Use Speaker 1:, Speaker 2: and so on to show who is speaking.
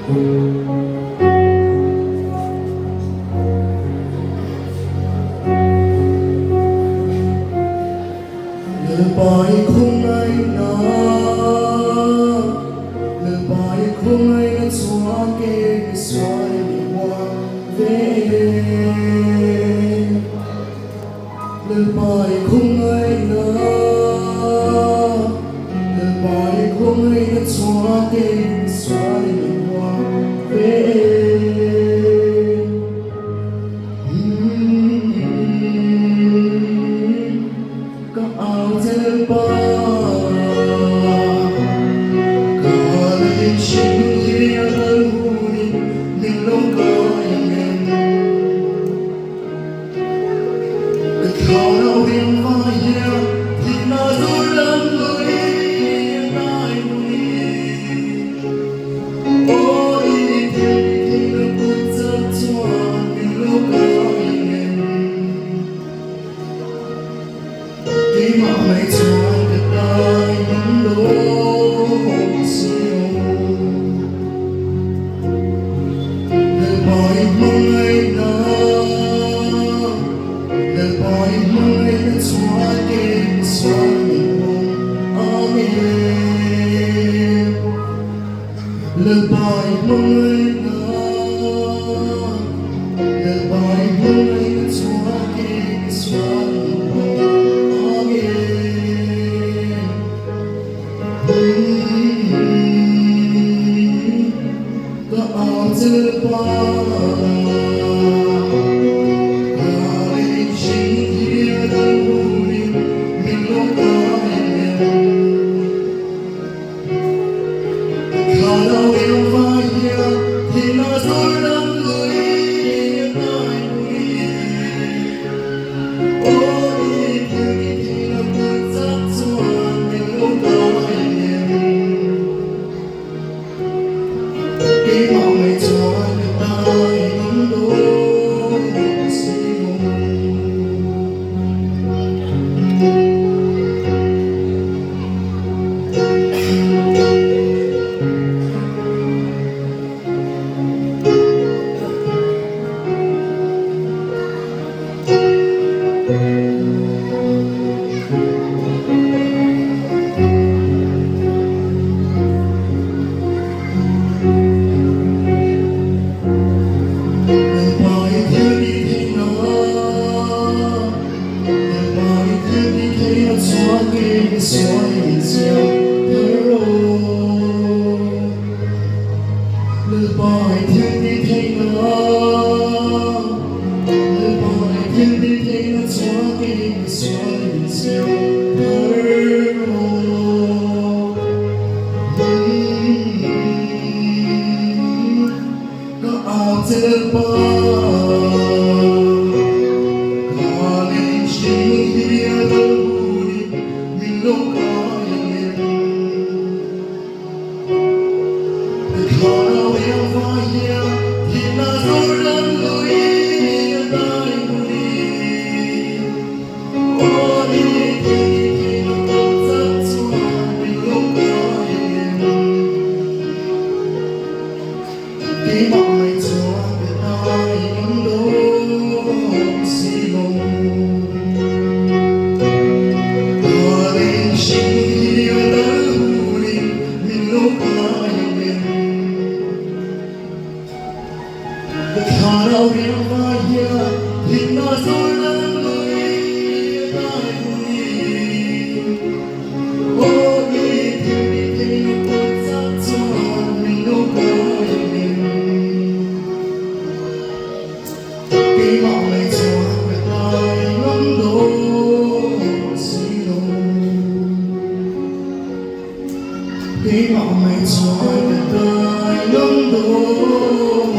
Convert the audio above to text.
Speaker 1: lời bài không ai nói lời bài không ai đã xóa kê cái xoay qua về lời bài không ai nói lời bài không ai đã xóa kê cái xoay qua về lời bài mong anh lời bài mong anh xóa đi xóa có áo giữa ba lời bài thiên đi thấy nó lời bài thiên đi thấy nó xóa đi xóa đi xóa có áo trên ba có lên chính kia đâu đi mình đâu có Khi mọi mây trôi đời lắm đổ